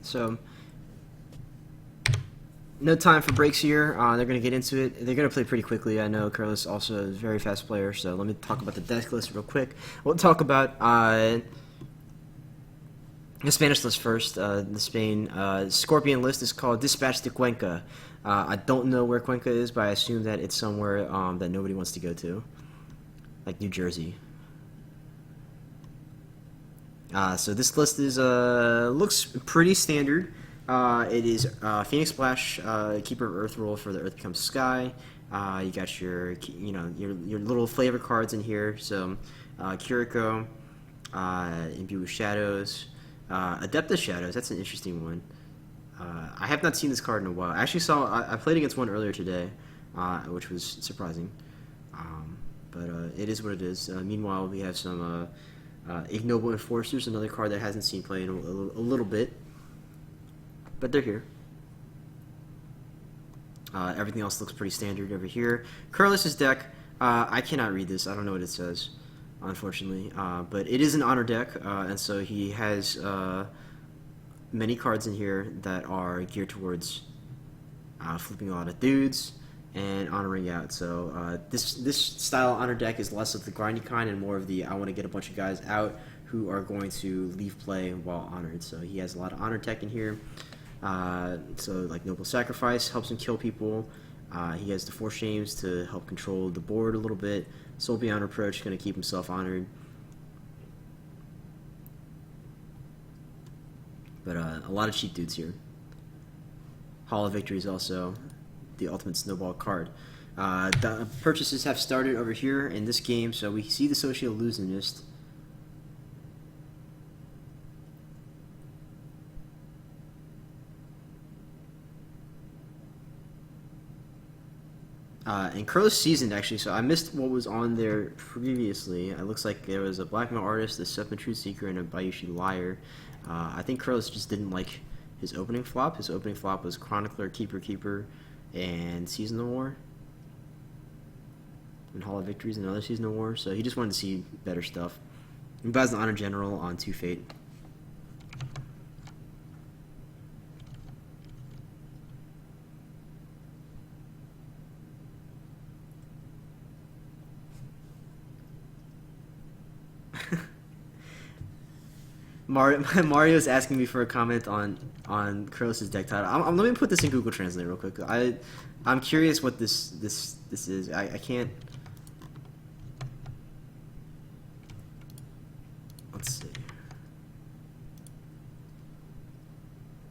so no time for breaks here. They're going to get into it. They're going to play pretty quickly. I know Carlos also is a very fast player, so let me talk about the deck list real quick. We'll talk about the Spanish list first. The Spain Scorpion list is called Dispatch to Cuenca. I don't know where Cuenca is, but I assume that it's somewhere that nobody wants to go to, like New Jersey. So this list is looks pretty standard. It is Phoenix Splash, Keeper of Earth rule for the Earth Becomes Sky. You got your your little flavor cards in here. So Kiriko, Imbue with Shadows, Adeptus Shadows. That's an interesting one. I have not seen this card in a while. I actually I played against one earlier today, which was surprising. But it is what it is. Meanwhile, we have some Ignoble Enforcers, another card that hasn't seen play in a little bit. But they're here. Everything else looks pretty standard over here. Kirlis's deck, I cannot read this. I don't know what it says, unfortunately. But it is an honor deck, and so he has many cards in here that are geared towards flipping a lot of dudes and honoring out. So this style honor deck is less of the grindy kind and more of the I want to get a bunch of guys out who are going to leave play while honored. So he has a lot of honor tech in here. So like Noble Sacrifice helps him kill people. He has the Four Shames to help control the board a little bit. Soul Beyond Reproach going to keep himself honored. But a lot of cheap dudes here. Hall of Victory is also the ultimate snowball card. The purchases have started over here in this game, so we see the Socioluzionist. And Crow's seasoned, actually, so I missed what was on there previously. It looks like there was a Blackmail Artist, a Sepman Truth Seeker, and a Bayushi Liar. I think Crow's just didn't like his opening flop. His opening flop was Chronicler, Keeper, and Season of War. And Hall of Victories, another Season of War. So he just wanted to see better stuff. He buys the Honor General on 2 Fate. Mario's asking me for a comment on Kronos' deck title. Let me put this in Google Translate real quick. I'm curious what this is. I can't. Let's see.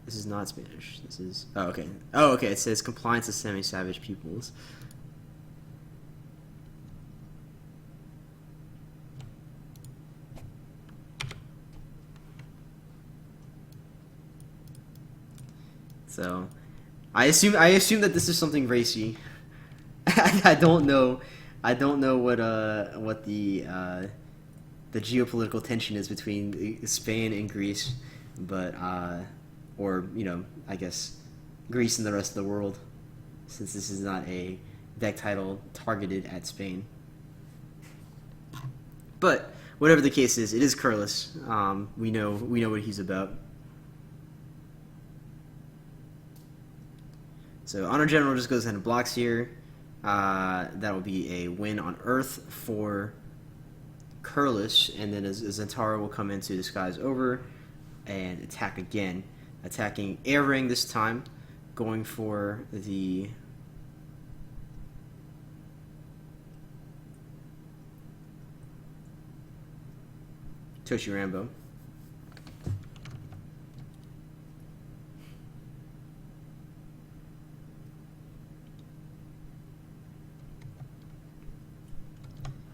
This is not Spanish. This is okay. Oh, okay. It says compliance to semi-savage peoples. So, I assume that this is something racy. I don't know. I don't know what the geopolitical tension is between Spain and Greece, but or I guess Greece and the rest of the world, since this is not a deck title targeted at Spain. But whatever the case is, it is Kirlis. We know what he's about. So Honor General just goes ahead and blocks here. That will be a win on Earth for Kirlis, and then Zentara will come into Disguise Over and attack again. Attacking Air Ring this time, going for the Toshi Rambo.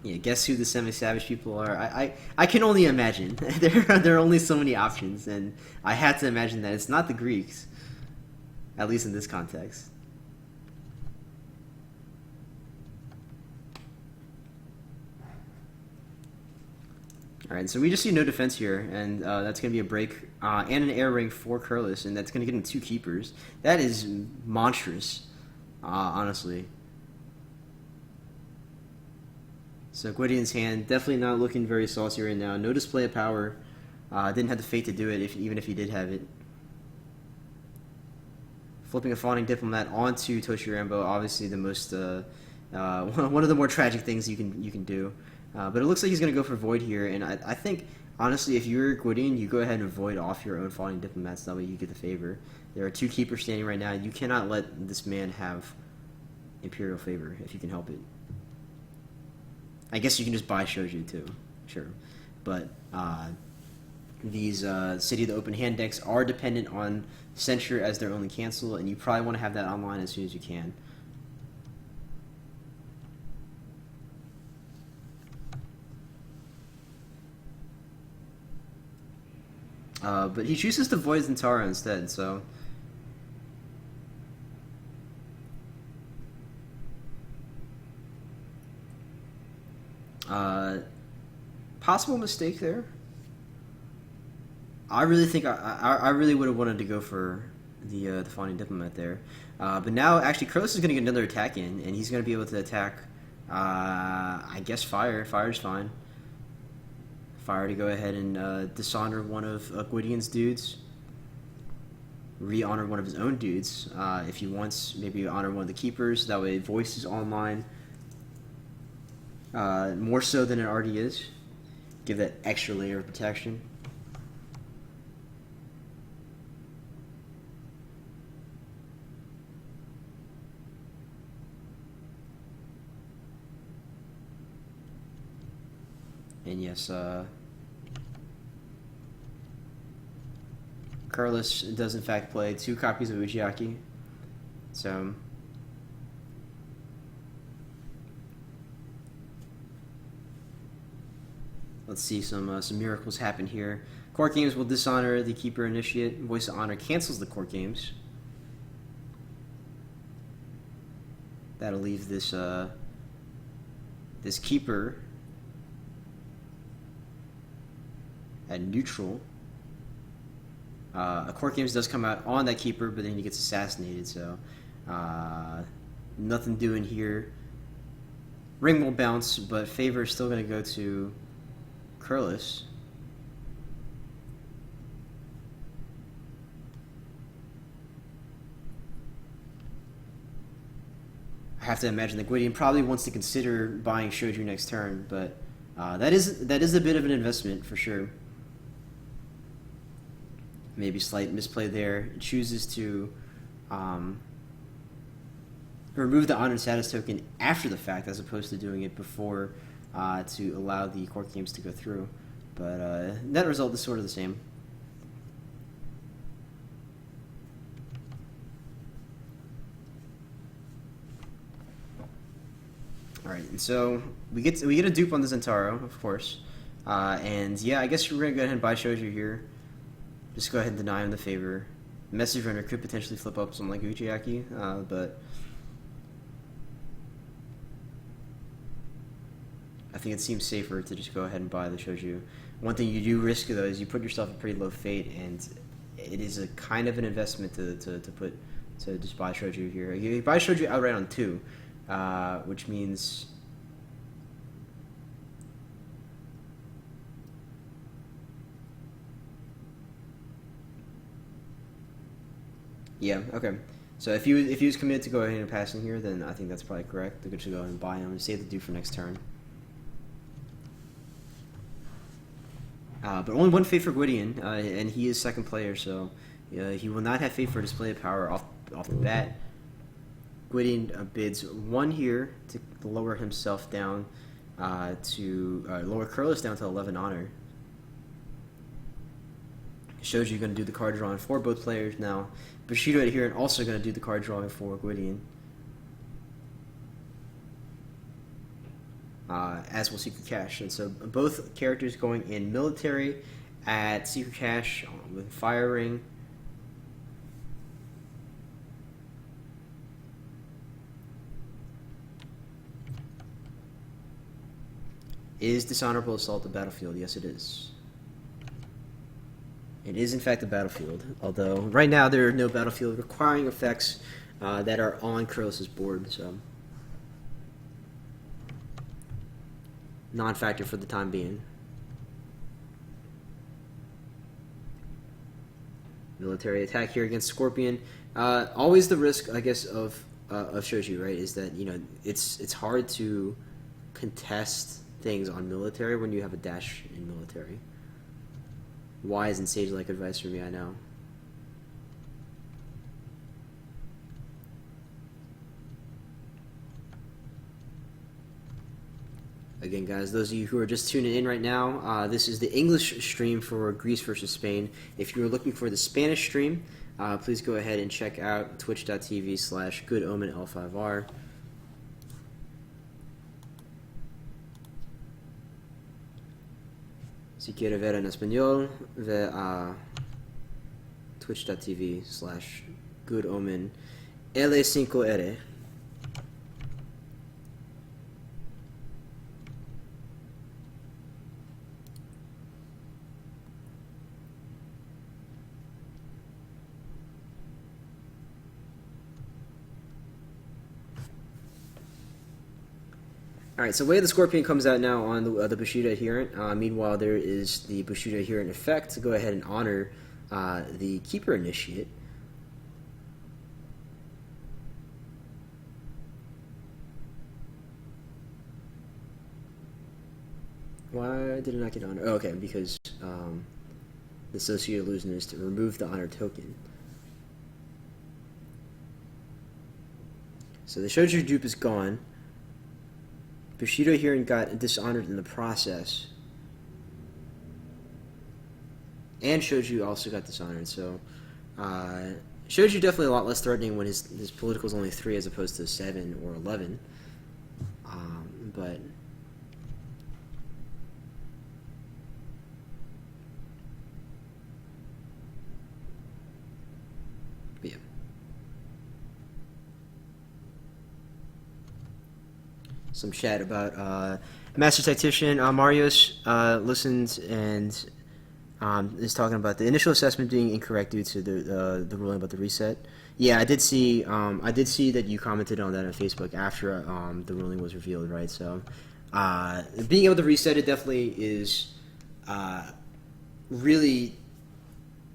Yeah, guess who the semi-savage people are? I can only imagine. There are only so many options, and I had to imagine that it's not the Greeks, at least in this context. All right, so we just see no defense here, and that's going to be a break and an air ring for Kirlis, and that's going to get him 2 keepers. That is monstrous, honestly. So Gwydion's hand, definitely not looking very saucy right now. No display of power. Didn't have the fate to do it, even if he did have it. flipping a Fawning Diplomat onto Toshi Rambo, obviously the most one of the more tragic things you can do. But it looks like he's going to go for Void here, and I think, honestly, if you're Gwydion, you go ahead and void off your own Fawning Diplomats, that way you get the favor. There are 2 keepers standing right now. You cannot let this man have Imperial favor if you can help it. I guess you can just buy Shoju too, sure. But these City of the Open Hand decks are dependent on Censure as their only cancel, and you probably want to have that online as soon as you can. But he chooses to void Zentara instead, so... possible mistake there. I really think I really would have wanted to go for the Fawning Diplomat there. But now, actually, Kirlis is going to get another attack in, and he's going to be able to attack, I guess, Fire. Fire's fine. Fire to go ahead and dishonor one of Gwydion's dudes. Re-honor one of his own dudes. If he wants, maybe honor one of the keepers. That way, Voice is online. More so than it already is. Give that extra layer of protection. And yes, Kirlis does in fact play 2 copies of Uchiaki. So let's see some miracles happen here. Court Games will dishonor the Keeper Initiate. Voice of Honor cancels the Court Games. That'll leave this this Keeper at neutral. A Court Games does come out on that Keeper, but then he gets assassinated, so nothing doing here. Ring will bounce, but favor is still going to go to Kirlis. I have to imagine that Gwydion probably wants to consider buying Shoju next turn, but that is a bit of an investment for sure. Maybe slight misplay there. It chooses to remove the honored status token after the fact, as opposed to doing it before, to allow the Court Games to go through. But net result is sort of the same. Alright, and so we get a dupe on the Zentaro, of course. And yeah, I guess we're going to go ahead and buy Shoju here. Just go ahead and deny him the favor. Message Runner could potentially flip up something like Uchiaki, but I think it seems safer to just go ahead and buy the Shoju. One thing you do risk, though, is you put yourself at pretty low fate, and it is a kind of an investment to just buy Shoju here. You buy Shoju outright on 2, which means... Yeah, okay. So if he was committed to go ahead and passing here, then I think that's probably correct. They're going to go ahead and buy him and save the dude for next turn. But only 1 fate for Gwydion, and he is second player, so he will not have fate for display of power off the bat. Gwydion bids 1 here to lower himself down lower Kirlis down to 11 honor. Shows you going to do the card drawing for both players now. Bushido Adherent also going to do the card drawing for Gwydion. As will Secret Cash. And so both characters going in military at Secret Cash with Fire Ring. Is Dishonorable Assault the battlefield? Yes, it is. It is, in fact, a battlefield, although right now there are no battlefield requiring effects that are on Kirlis' board, so non-factor for the time being. Military attack here against Scorpion. Always the risk, I guess, of shoju, right? Is that it's hard to contest things on military when you have a dash in military. Wise and sage-like advice from me, I know. Again, guys, those of you who are just tuning in right now, this is the English stream for Greece versus Spain. If you're looking for the Spanish stream, please go ahead and check out twitch.tv/GoodOmenL5R. Si quiere ver en español, ve a twitch.tv/GoodOmen L5R. Alright, so Way of the Scorpion comes out now on the Bushido Adherent. Meanwhile, there is the Bushido Adherent effect to go ahead and honor the Keeper Initiate. Why did it not get honor? Oh, okay, because the associated illusion is to remove the honor token. So the Shoju dupe is gone. Bushido Adherent got dishonored in the process. And Shoju also got dishonored, so Shoju definitely a lot less threatening when his political is only 3 as opposed to 7 or 11. But yeah. Some chat about Master Tactician. Marius listened and is talking about the initial assessment being incorrect due to the ruling about the reset. Yeah, I did see that you commented on that on Facebook after the ruling was revealed, right? So being able to reset it definitely is really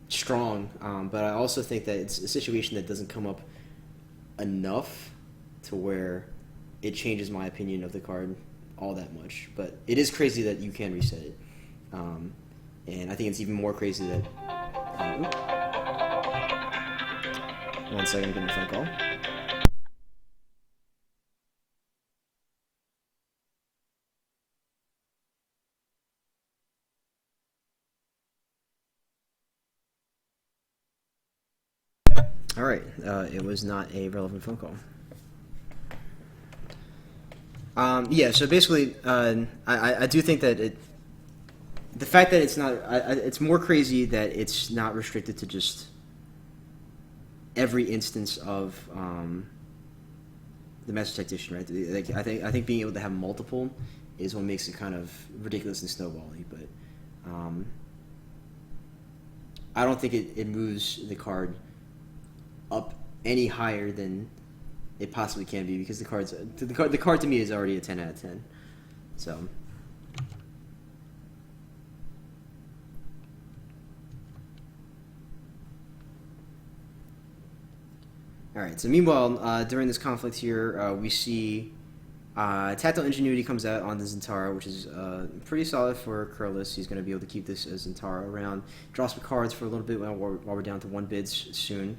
strong, but I also think that it's a situation that doesn't come up enough to where it changes my opinion of the card all that much. But it is crazy that you can reset it. And I think it's even more crazy that... One second, I'm getting a phone call. Alright, it was not a relevant phone call. Yeah, so basically, I do think that the fact that it's not, it's more crazy that it's not restricted to just every instance of the Master Tactician, right? Like, I think being able to have multiple is what makes it kind of ridiculous and snowbally, but I don't think it moves the card up any higher than it possibly can be, because the card to me is already a 10 out of 10. So alright, so meanwhile, during this conflict here, we see Tactile Ingenuity comes out on the Zentara, which is pretty solid for Kirlis. He's going to be able to keep this as Zentara around. Draw some cards for a little bit while we're down to 1 bids soon.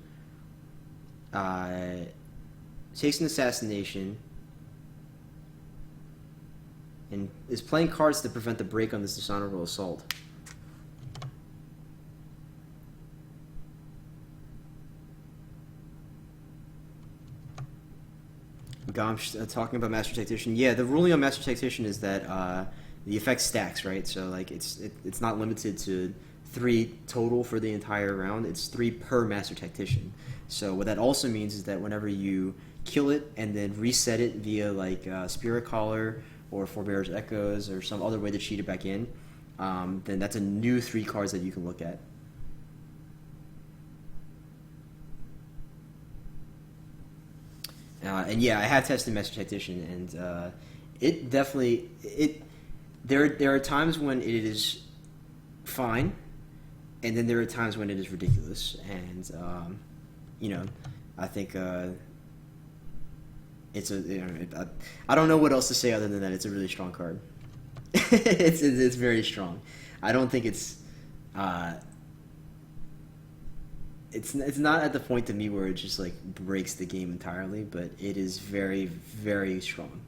Takes an Assassination, and is playing cards to prevent the break on this Dishonorable Assault. Gomsh talking about Master Tactician. Yeah, the ruling on Master Tactician is that the effect stacks, right? So like it's not limited to 3 total for the entire round. It's 3 per Master Tactician. So what that also means is that whenever you kill it and then reset it via like Spirit Caller or Forbear's Echoes or some other way to cheat it back in, then that's a new 3 cards that you can look at. And yeah, I have tested Master Tactician, and it definitely there are times when it is fine, and then there are times when it is ridiculous. And you know, I think it's a. I don't know what else to say other than that. It's a really strong card. It's very strong. I don't think it's not at the point to me where it just like breaks the game entirely, but it is very, very strong,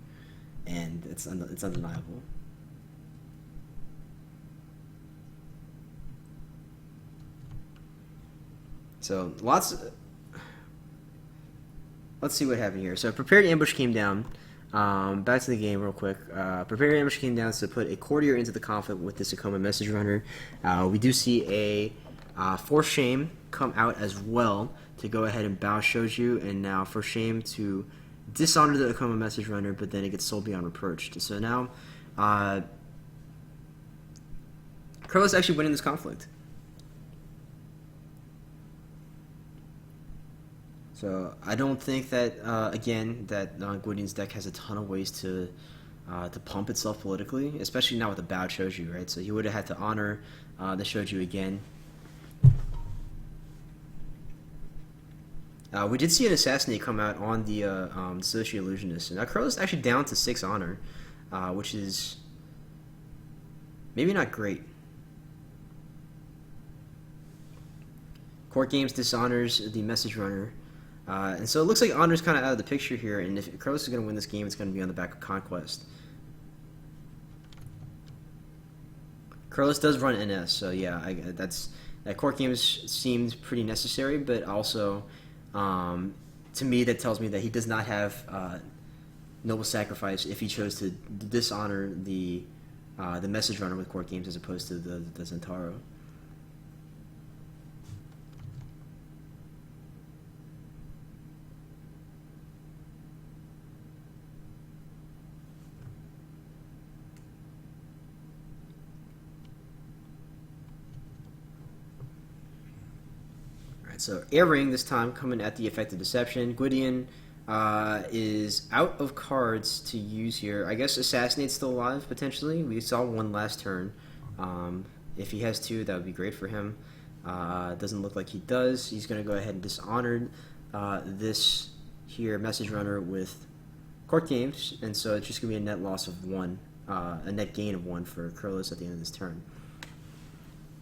and it's undeniable. So let's see what happened here. So prepared ambush came down. Back to the game real quick. Prepared ambush came down to put a courtier into the conflict with the Sakoma message runner. We do see a for shame come out as well to go ahead and bow shoju, and now for shame to dishonor the Akoma message runner, but then it gets sold beyond reproach. So now Crow is actually winning this conflict. So I don't think that again that Gwydion's deck has a ton of ways to pump itself politically, especially now with the bowed shoju, right? So he would have had to honor the shoju again. We did see an assassinate come out on the Soci Illusionist, and now Crow is actually down to 6 honor, which is maybe not great. Court Games dishonors the message runner. And so it looks like honor's kind of out of the picture here, and if Crows is going to win this game, it's going to be on the back of Conquest. Kirlis does run NS, so yeah, that Court Games seemed pretty necessary, but also, to me, that tells me that he does not have Noble Sacrifice if he chose to dishonor the message runner with Court Games as opposed to the Zentaro. So Air Ring this time coming at the effective deception. Gwydion is out of cards to use here. I guess Assassinate's still alive potentially. We saw one last turn. If he has 2, that would be great for him. Doesn't look like he does. He's going to go ahead and dishonor this here message runner with Court Games, and so it's just going to be a net loss of 1, a net gain of 1 for Kirlis at the end of this turn.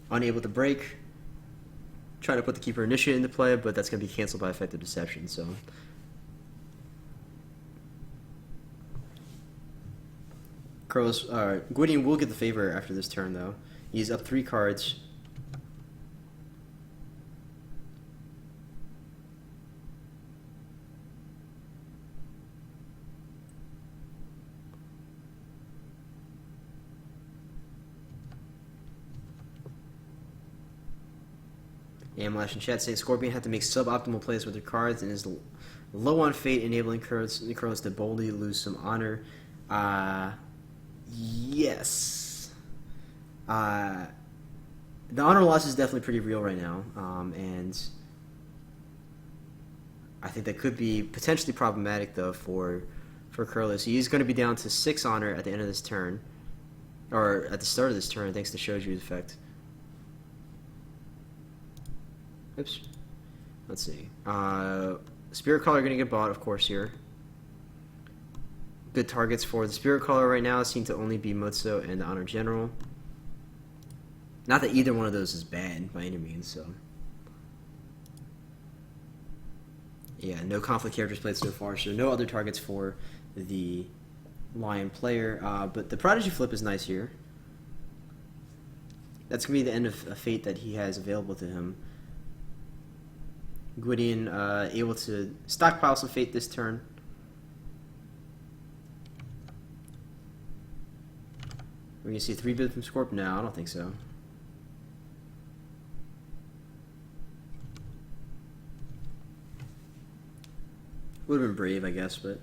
Unable to break. Trying to put the Keeper Initiate into play, but that's going to be canceled by effective deception. So Gwydion will get the favor after this turn, though. He's up 3 cards. Amlash in chat saying Scorpion had to make suboptimal plays with their cards and is low on fate, enabling Kirlis to boldly lose some honor. Yes. The honor loss is definitely pretty real right now, and I think that could be potentially problematic, though, for Kirlis. He's going to be down to 6 honor at the end of this turn, or at the start of this turn, thanks to Shoju's effect. Oops. Let's see. Spirit Caller going to get bought, of course, here. Good targets for the Spirit Caller right now seem to only be Motso and the Honor General. Not that either one of those is bad by any means, so. Yeah, no conflict characters played so far, so no other targets for the Lion player. But the Prodigy flip is nice here. That's going to be the end of a fate that he has available to him. Gwydion able to stockpile some fate this turn. We're going to see 3 bid from Scorp? No, I don't think so. Would have been brave, I guess, but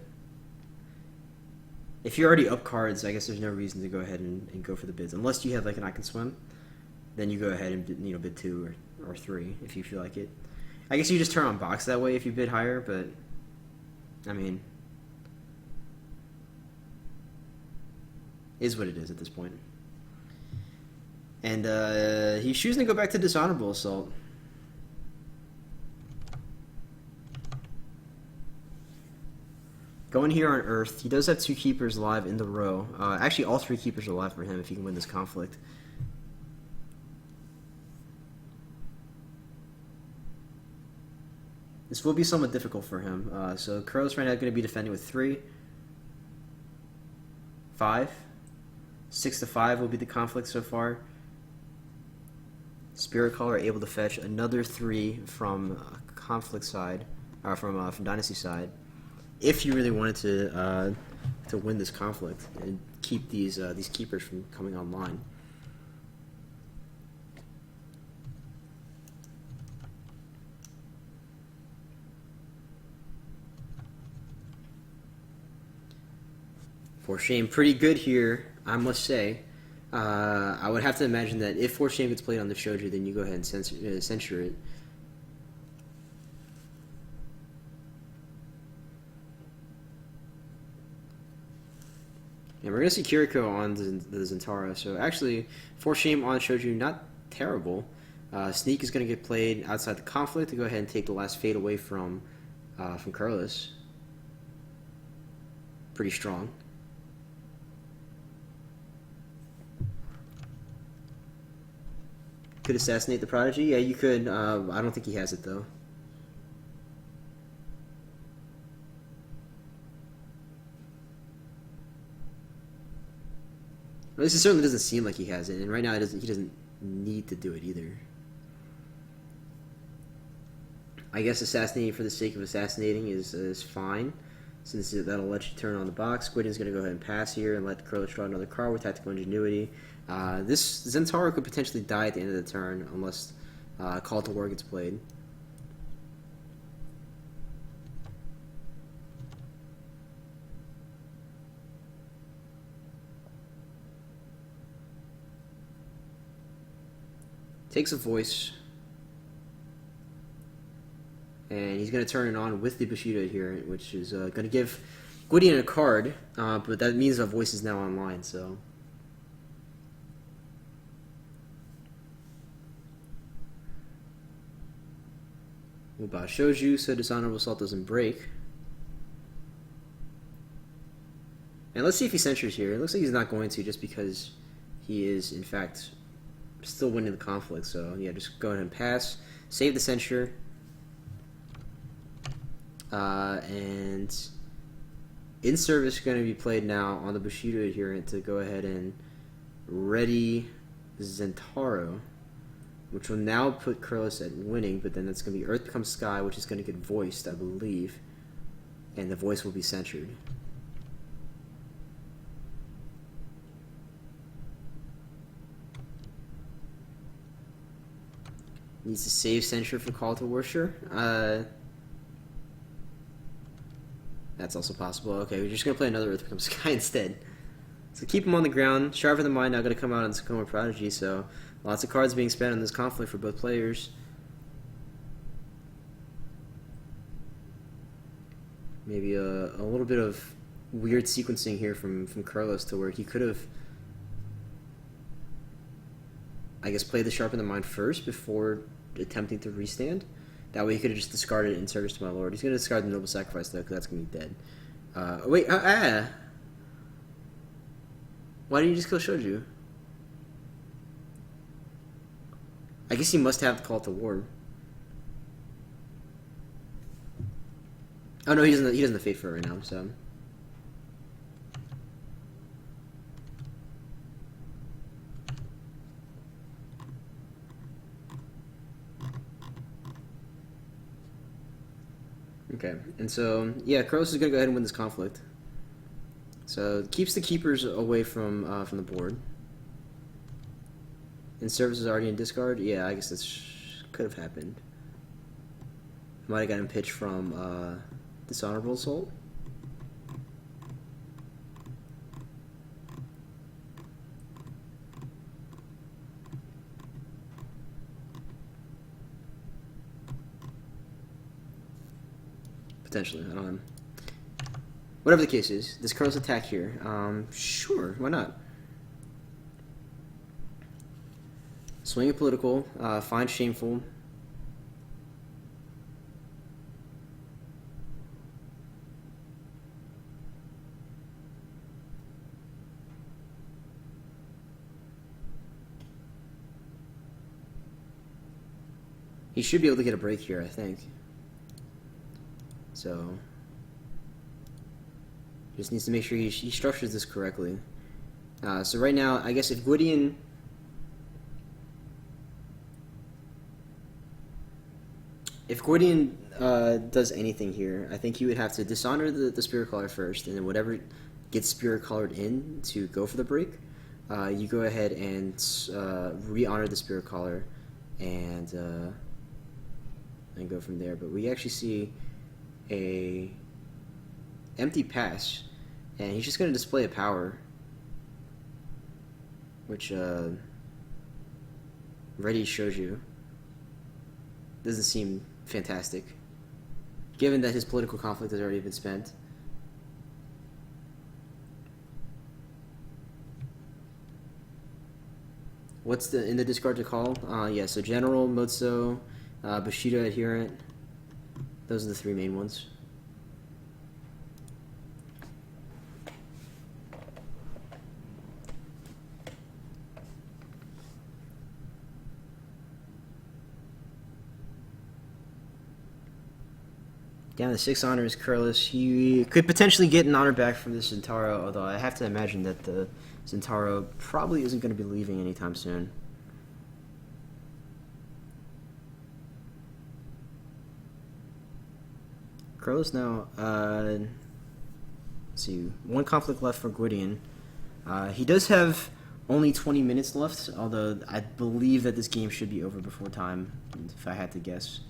if you're already up cards, I guess there's no reason to go ahead and go for the bids. Unless you have like an I Can Swim, then you go ahead and bid 2 or 3 if you feel like it. I guess you just turn on box that way if you bid higher, but I mean, is what it is at this point. And he's choosing to go back to Dishonorable Assault. Going here on Earth, he does have 2 keepers alive in the row. Actually, all 3 keepers are alive for him if he can win this conflict. This will be somewhat difficult for him. So Kirlis right now is going to be defending with 3, 5, 6 to 5 will be the conflict so far. Spirit Caller able to fetch another 3 from conflict side, or from Dynasty side, if you really wanted to win this conflict and keep these keepers from coming online. For Shame, pretty good here, I must say. I would have to imagine that if For Shame gets played on the Shoju, then you go ahead and censure it. And we're going to see Kiriko on the Zentara, so actually, For Shame on Shoju, not terrible. Sneak is going to get played outside the conflict to go ahead and take the last fade away from Kirlis. Pretty strong. Could assassinate the Prodigy? Yeah, you could. I don't think he has it, though. At least it certainly doesn't seem like he has it, and right now he doesn't need to do it either. I guess assassinating for the sake of assassinating is fine, since that'll let you turn on the box. Gwydion's going to go ahead and pass here and let Kirlis draw another card with Tactical Ingenuity. This Zentaro could potentially die at the end of the turn unless Call to War gets played. Takes a voice. And he's going to turn it on with the Bushido here, which is going to give Gwydion a card, but that means a voice is now online, so... Uba Shoju, so Dishonorable Assault doesn't break. And let's see if he censures here. It looks like he's not going to, just because he is, in fact, still winning the conflict. So, yeah, just go ahead and pass. Save the censure. And in service is going to be played now on the Bushido Adherent to go ahead and ready Zentaro, which will now put Kirlis at winning, but then that's going to be Earth Becomes Sky, which is going to get voiced, I believe, and the voice will be censured. Needs to save censure for Call to Worship. That's also possible. Okay, we're just going to play another Earth Becomes Sky instead. So keep him on the ground. Sharper Than Mind now going to come out on Sakoma Prodigy, so lots of cards being spent on this conflict for both players. Maybe a little bit of weird sequencing here from Kirlis to where he could have, I guess, played the Sharpen the Mind first before attempting to restand. That way he could have just discarded it in service to my lord. He's going to discard the Noble Sacrifice, though, because that's going to be dead. Why did you just kill Shoju? I guess he must have the Call to War. Oh no, he doesn't have Fate for it right now, so... Okay, and so, yeah, Kirlis is going to go ahead and win this conflict. So, keeps the keepers away from the board. In service is already in discard? Yeah, I guess that could have happened. Might have gotten pitched from Dishonorable Assault. Potentially, I don't know. Whatever the case is, this Kirlis attack here, sure, why not? Swing a political, find shameful. He should be able to get a break here, I think. So just needs to make sure he structures this correctly. So right now, I guess if Gwydion does anything here, I think he would have to dishonor the Spirit Caller first, and then whatever gets Spirit Collared in to go for the break, you go ahead and re-honor the Spirit Caller and go from there. But we actually see a empty pass, and he's just going to display a power, which Ready shows you doesn't seem fantastic, given that his political conflict has already been spent. What's in the discard to call? Yeah, so General, Motso, Bushido Adherent. Those are the three main ones. Down to 6 honors, Kirlis. He could potentially get an honor back from the Centauro, although I have to imagine that the Centauro probably isn't going to be leaving anytime soon. Kirlis now, let's see, 1 conflict left for Gwydion. He does have only 20 minutes left, although I believe that this game should be over before time, if I had to guess.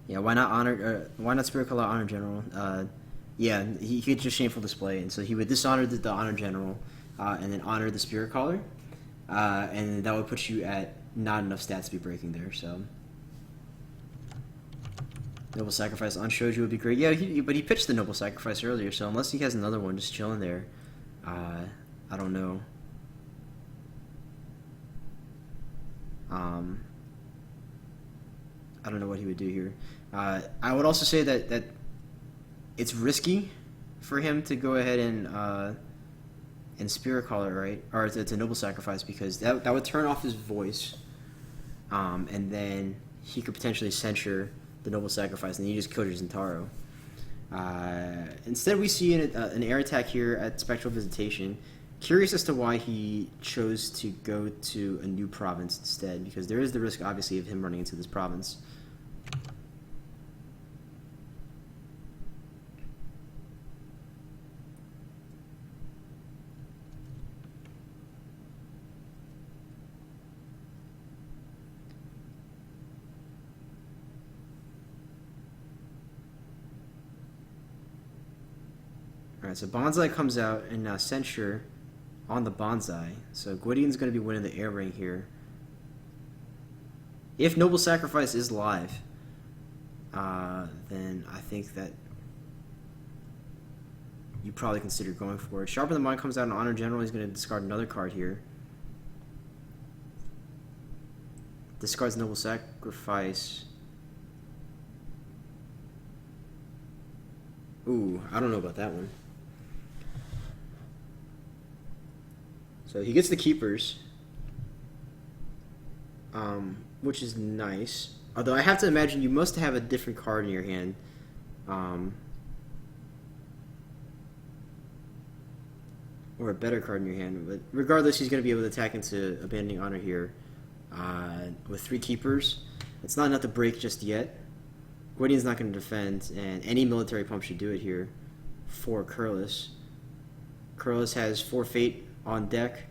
Yeah, why not Spirit Caller Honor General? Yeah, he could just Shameful Display, and so he would dishonor the Honor General, and then honor the Spirit Caller, and that would put you at not enough stats to be breaking there. So Noble Sacrifice on Shoju would be great. Yeah, but he pitched the Noble Sacrifice earlier, so unless he has another one just chilling there, I don't know. I don't know what he would do here. I would also say that it's risky for him to go ahead and Spirit Caller, right? Or it's a Noble Sacrifice, because that would turn off his voice, and then he could potentially censure the Noble Sacrifice, and then you just killed your Zentaro. Instead, we see an air attack here at Spectral Visitation. Curious as to why he chose to go to a new province instead, because there is the risk, obviously, of him running into this province. Alright, so Bonsai comes out, and now Censure on the Bonsai. So Gwydion's going to be winning the air ring here. If Noble Sacrifice is live, then I think that you probably consider going for it. Sharpen the Mind comes out in Honor General. He's going to discard another card here. Discards Noble Sacrifice. Ooh, I don't know about that one. So he gets the Keepers, which is nice. Although I have to imagine you must have a different card in your hand. Or a better card in your hand. But regardless, he's going to be able to attack into Abandoning Honor here with 3 Keepers. It's not enough to break just yet. Gwydion's not going to defend, and any military pump should do it here for Kirlis. Kirlis has 4 Fate on deck.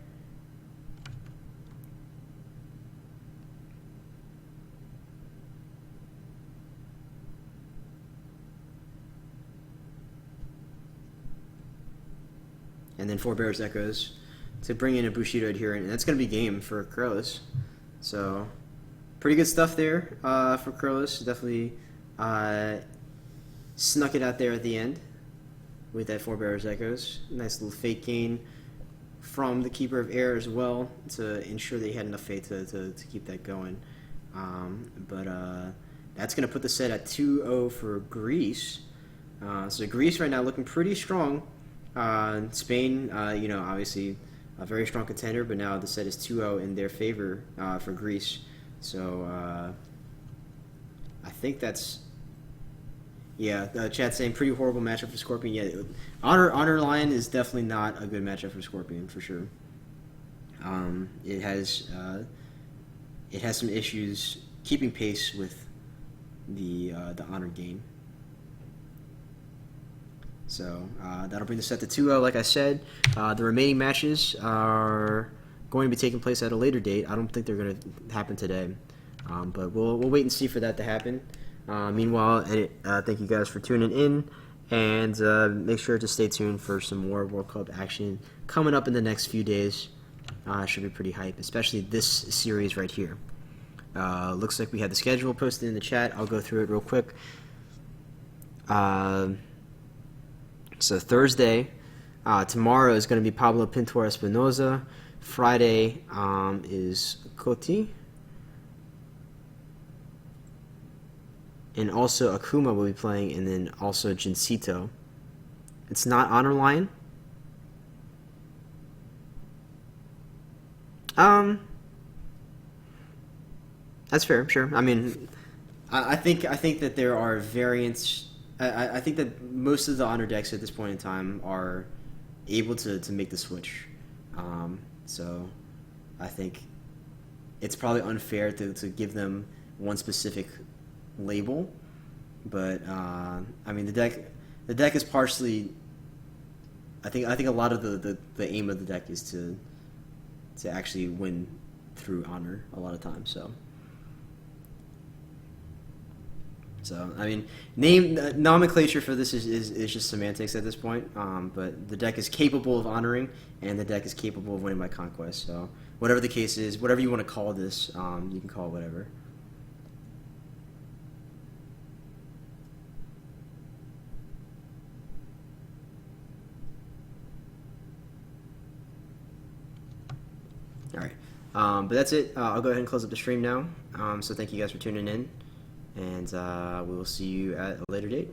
And then 4 Bear's Echoes to bring in a Bushido Adherent, and that's going to be game for Kirlis. So, pretty good stuff there for Kirlis. Definitely snuck it out there at the end with that 4 Bear's Echoes. Nice little fate gain from the Keeper of Air as well to ensure that he had enough fate to keep that going. But that's going to put the set at 2-0 for Greece. So Greece right now looking pretty strong. Spain, obviously a very strong contender, but now the set is 2-0 in their favor for Greece. So I think that's, yeah, chat saying pretty horrible matchup for Scorpion. Yeah, Honor Lion is definitely not a good matchup for Scorpion, for sure. It has some issues keeping pace with the Honor game. So that'll bring the set to 2-0, like I said. The remaining matches are going to be taking place at a later date. I don't think they're going to happen today, but we'll wait and see for that to happen. Meanwhile, thank you guys for tuning in, and make sure to stay tuned for some more World Cup action coming up in the next few days. Should be pretty hype, especially this series right here. Looks like we had the schedule posted in the chat. I'll go through it real quick. So Thursday, tomorrow is going to be Pablo Pintor Espinoza. Friday is Coty. And also Akuma will be playing, and then also Jinsito. It's not Honor Lion. That's fair, sure. I mean, I think that there are variants. I think that most of the Honor decks at this point in time are able to make the switch. So I think it's probably unfair to give them one specific label, but I mean the deck is partially. I think a lot of the aim of the deck is to actually win through Honor a lot of times. So I mean, nomenclature for this is just semantics at this point. But the deck is capable of honoring, and the deck is capable of winning by conquest. So whatever the case is, whatever you want to call this, you can call it whatever. All right, but that's it. I'll go ahead and close up the stream now. So thank you guys for tuning in, and we will see you at a later date.